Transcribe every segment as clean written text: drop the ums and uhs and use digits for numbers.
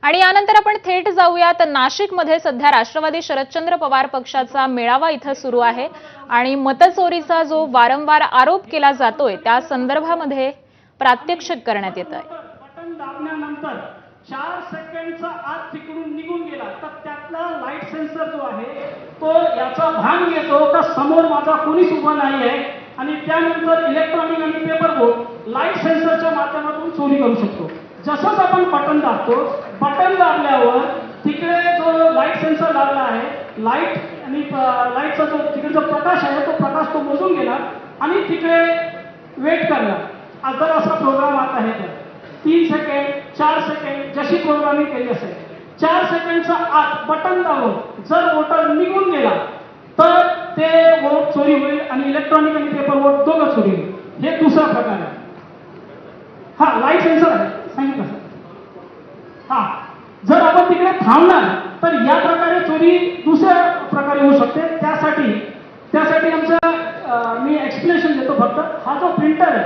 आणि यानंतर आपण थेट जाऊयात नाशिकमध्ये सध्या राष्ट्रवादी शरदचंद्र पवार पक्षाचा मेळावा इथं सुरू आहे आणि मतचोरीचा जो वारंवार आरोप केला जातोय त्या संदर्भामध्ये प्रात्यक्षिक करण्यात येत आहे। बटन दाबल्यानंतर 4 सेकंडचा आत तिकडून निघून गेला तर त्यातला लाईट सेन्सर जो आहे तो याचा भान घेतो का समोर माझा कोणीच उभा नाही आहे आणि त्यानंतर इलेक्ट्रॉनिक आणि पेपर बोर्ड लाईट सेन्सरच्या माध्यमातून चोरी करू शकतो। जसंच आपण बटन दाबतो, बटन दाबल्यावर तिकडे जो लाईट सेन्सर लागला आहे, लाईट आणि लाईटचा जो तिकडे जो प्रकाश आहे तो प्रकाश तो मोजून गेला आणि तिकडे वेट करला। जर असा प्रोग्राम आता आहे तर 3 सेकंड 4 सेकंड जशी प्रोग्रामिंग केली असेल 4 सेकंडचा आत बटन दाबून जर वोटर निघून गेला तर ते वोट चोरी होईल आणि इलेक्ट्रॉनिक आणि पेपर वोट दोघं चोरी होईल। हे दुसरा प्रकार आहे। हा लाईट सेन्सर आहे सांगितलं सर। हा जर आपण तिकडे थांबणार तर या प्रकारे चोरी दुसऱ्या प्रकारे होऊ शकते। त्यासाठी आमचं मी एक्सप्लेनेशन देतो फक्त। हा जो प्रिंटर आहे,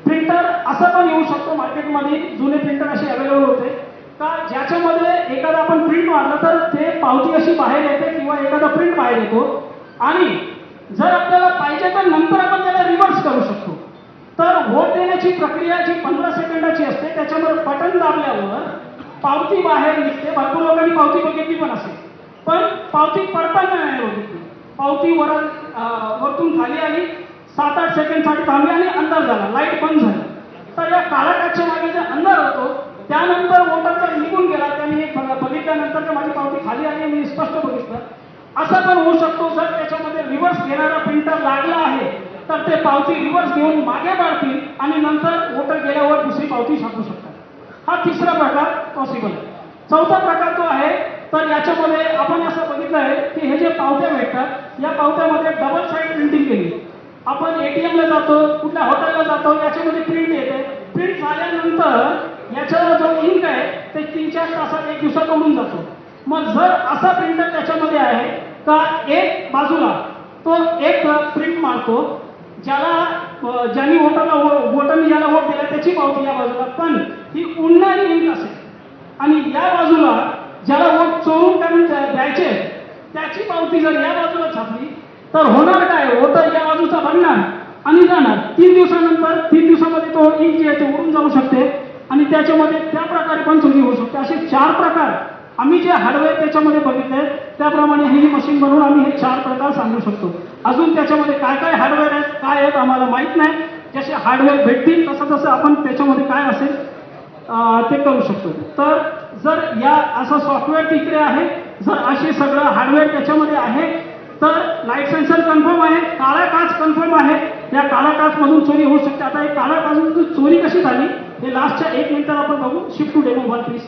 प्रिंटर असं पण येऊ शकतो मार्केटमध्ये, जुने प्रिंटर असे अवेलेबल होते का ज्याच्यामध्ये एखादा आपण प्रिंट मारलं तर ते पावती अशी बाहेर येते किंवा एखादा प्रिंट बाहेर येतो आणि जर आपल्याला पाहिजे तर नंतर आपण त्याला रिव्हर्स करू शकतो। तर वोट देण्याची प्रक्रिया जी 15 सेकंदाची असते त्याच्यावर बटन दाबल्यावर पावती बाहेर निघते। भरपूर लोकांनी पावती बघितली पण असेल, पण पावती पडताना नाही बघितली। पावती वरतून खाली आली, 7-8 सेकंडसाठी थांबली आणि अंधार झाला, लाईट बंद झाली। तर या काळाकाच्या मागे जे अंधार होतो त्यानंतर वोटर जर निघून गेला, त्यांनी बघितल्यानंतर माझी पावती खाली आली मी स्पष्ट बघितलं। असं पण होऊ शकतो जर त्याच्यामध्ये रिव्हर्स घेणारा प्रिंटर लागला आहे तर ते पावती रिव्हर्स घेऊन मागे पाडतील आणि नंतर वोटर गेल्यावर दुसरी पावती छापू शकतात। हा तिसरा प्रकार पॉसिबल आहे। चौथा प्रकार जो आहे तर याच्यामध्ये आपण असं बघितलं आहे की हे जे पावत्या भेटतात या पावत्यामध्ये डबल साईड प्रिंटिंग केली। आपण एटीएम ला जातो, कुठल्या हॉटेलला जातो, याच्यामध्ये प्रिंट येते। प्रिंट झाल्यानंतर याच्यावर जो इंक आहे ते 3-4 तासात 1 दिवसात उडून जातो। मग जर असा प्रिंटर त्याच्यामध्ये आहे का एक बाजूला तो एक प्रिंट मारतो ज्यांनी वोटरने ज्याला वोट दिला त्याची पावती या बाजूला, पण ही उडणारी इंक असेल आणि या बाजूला ज्याला वोट चोरून काढून द्यायचे त्याची पावती जर या बाजूला छापली तर होणार काय, वोटर या बाजूचा बघणार आणि जाणार। 3 दिवसामध्ये तो इंक जी आहे ते उडून जाऊ शकते आणि त्याच्यामध्ये त्या प्रकारे पण चोरी होऊ शकते। असे 4 प्रकार आम्ही जे हार्डवेअर त्याच्यामध्ये बघितले त्याप्रमाणे ही मशीन बनवून आम्ही हे 4 प्रकार सांगू शकतो। अजून त्याच्यामध्ये काय काय हार्डवेअर आहेत काय आहेत आम्हाला माहित नाही। जसे हार्डवेअर भेटतील तसं आपण त्याच्यामध्ये काय असेल ते करू शकतो। तर जर या असं सॉफ्टवेअर तिकडे आहे, जर असे सगळं हार्डवेअर त्याच्यामध्ये आहे तर लाईट सेन्सर कन्फर्म आहे, काळा काच कन्फर्म आहे। या काळा काच मधून चोरी होऊ शकते। आता हे काळा काच चोरी कशी झाली हे लास्टच्या 1 मिनिटात आपण बघू। Shift to demo 1 please.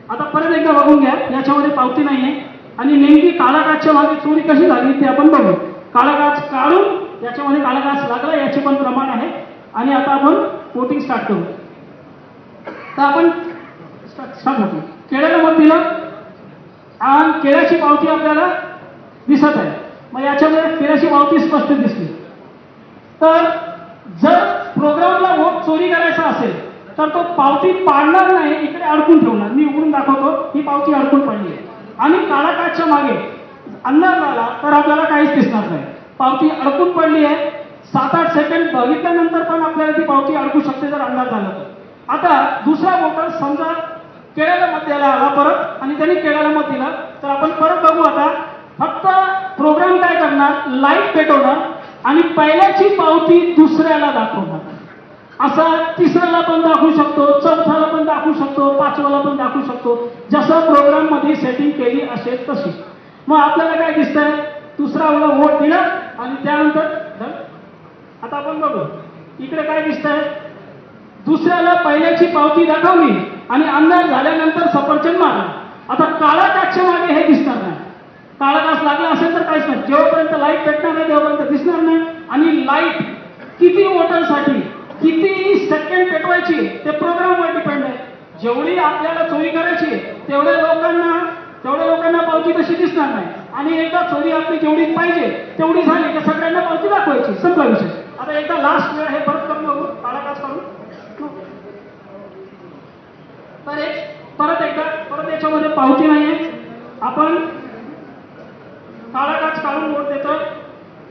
आता परत एकदा बघून घ्या, याच्यामध्ये पावती नाहीये आणि नेमकी काळा काचच्या मागे चोरी कशी झाली ते आपण बघू। काळा काच काढून याच्यामध्ये काळा काच लागला याचे पण प्रमाण आहे आणि आता आपण वोटिंग स्टार्ट करू। तर आपण स्टार्ट होतो। केळ्याला मत दिलं आणि केळ्याची पावती आपल्याला दिसत आहे। मग याच्यामध्ये केळ्याची पावती स्पष्ट दिसली। तर जर प्रोग्रामला वोट चोरी करायचा असेल तर तो पावती पाडणार नाही, इकडे अडकून ठेवणार। मी उघडून दाखवतो, ही पावती अडकून पडली आहे आणि काळा काचच्या मागे अंधार झाला तर आपल्याला काहीच दिसणार नाही। पावती अडकून पडली आहे। 7-8 सेकंड बघितल्यानंतर पण आपल्याला ती पावती अडकू शकते जर अंधार झाला तर। आता दुसरा वोटर समजा केळ्याला मत द्यायला आला परत आणि त्यांनी केळ्याला मत दिलं तर आपण परत बघू। आता फक्त प्रोग्राम काय करणार, लाईट पेटवणार आणि पहिल्याची पावती दुसऱ्याला दाखवणार। असा तिसऱ्याला पण दाखवू शकतो, चौथ्याला पण दाखवू शकतो, 5व्याला पण दाखवू शकतो, जसं प्रोग्राम मध्ये सेटिंग केली असेल तशी। मग आपल्याला काय दिसतंय, दुसऱ्याला वोट दिला आणि त्यानंतर आता आपण बघू इकडे काय दिसतंय, दुसऱ्याला पहिल्याची पावती दाखवली आणि अंधार झाल्यानंतर सफरचंद मारला। आता काळा काचच्या मागे हे दिसणार नाही। काळा काच लागला असेल तर काहीच नाही, जेव्हापर्यंत लाईट पेटणार नाही तेव्हापर्यंत दिसणार नाही। आणि लाईट किती वोटरसाठी किती सेकंड पेटवायची ते प्रोग्रामवर डिपेंड आहे। जेवढी आपल्याला चोरी करायची तेवढ्या लोकांना पावती तशी दिसणार नाही आणि एकदा चोरी आपली जेवढी पाहिजे तेवढी झाली की सगळ्यांना पावती दाखवायची, संपला विषय। आता एकदा लास्ट वेळ हे परत करून बघू, काळा काच काढून. परत याच्यामध्ये पावती नाहीये. आपण काळा काच काढून वोट देतोय.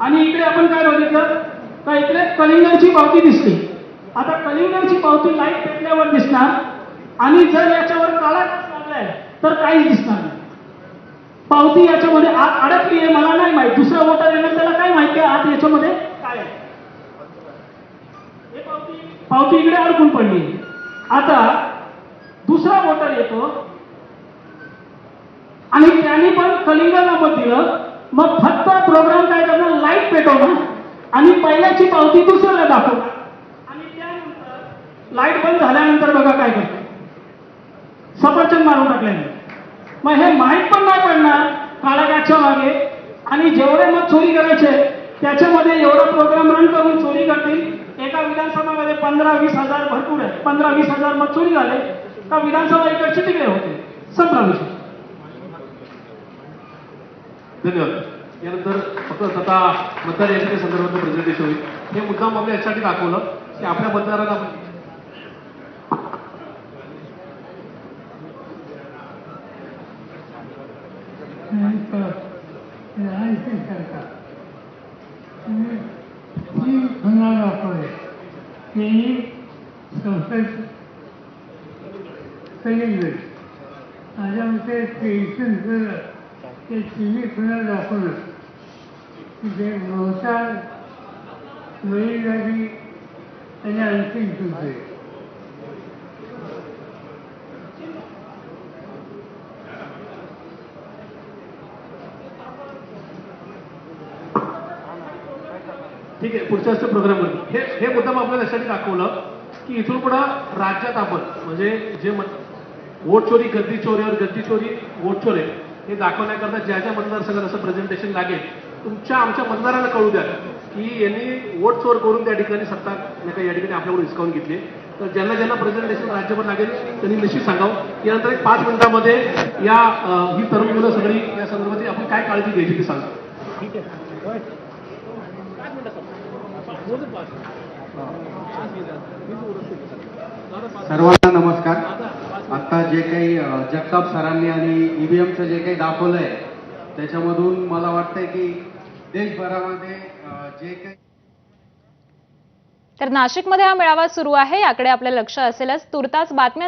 आणि इकडे आपण काय बघितलं का इकडे कलिंगडची पावती दिसली. आता कलिंगडची पावती लाईट पेटल्यावर दिसणार आणि जर याच्यावर काळा काच लागलाय तर काहीच दिसणार नाही. पावती याच्यामध्ये आत अडकली आहे, मला नाही माहित. दुसरा वोटर येणार त्याला काय माहिती आहे आत याच्यामध्ये काय आहे. हे पावती इकडे अडकून पडली. आता दुसरा वोटर येतो आणि त्याने पण कलिंगडला मत दिलं. मग फक्त प्रोग्राम काय करणार, लाईट पेटवणार आणि पहिल्याची पावती दुसऱ्याला दाखवणार आणि त्यानंतर लाईट बंद झाल्यानंतर बघा काय करतो, सफरचंद मारून टाकल्याने. मग हे माहीत पण नाही पडणार काळ्या काचच्या मागे. आणि जेवढे मत चोरी करायचे त्याच्यामध्ये एवढा प्रोग्राम रन करून चोरी करतील. एका विधानसभामध्ये 15-20 हजार भरपूर आहे. 15-20 हजार मत चोरी झाले का विधानसभा इकडची तिकडे होते. संपला विषय. धन्यवाद. यानंतर फक्त आता मतदार याच्या संदर्भात प्रेझेंटेशन होईल. हे मुद्दाम आपल्या यासाठी दाखवलं की आपल्या मतदारांना माझ्यामध्ये टेन्शन झालं ते तिन्ही खुणा दाखवलं की ते मोहतार वडीलधारी आणि अंतिम होते. ठीक आहे. पुढच्या प्रोग्राम हे मुद्दाम आपल्याला यासाठी दाखवलं की इथून पुढे राज्यात आपण म्हणजे जे वोट चोरी, गद्दी चोरीवर गद्दी चोरी, वोट चोरी हे दाखवण्याकरता ज्या ज्या मतदारसंघात असं प्रेझेंटेशन लागेल आमच्या मतदारांना कळू द्या की यांनी वोट चोर करून त्या ठिकाणी सत्ता या ठिकाणी आपल्याकडून हिसकावून घेतली. तर ज्यांना ज्यांना प्रेझेंटेशन राज्यभर लागेल त्यांनी निश्चित सांगावं. यानंतर एक 5 मिनिटांमध्ये ही तरुण मुलं सगळी या संदर्भात आपण काय काळजी घ्यायची ते सांगा. ठीक आहे. सर्वांना नमस्कार. आता जे काही जगताप सरांनी आणि ईव्हीएमचं जे काही दाखवलंय त्याच्यामधून मला वाटतंय की देशभरामध्ये जे काही. तर नाशिकमध्ये हा मेळावा सुरू आहे, याकडे आपलं लक्ष असेलच. तुर्तास बातम्या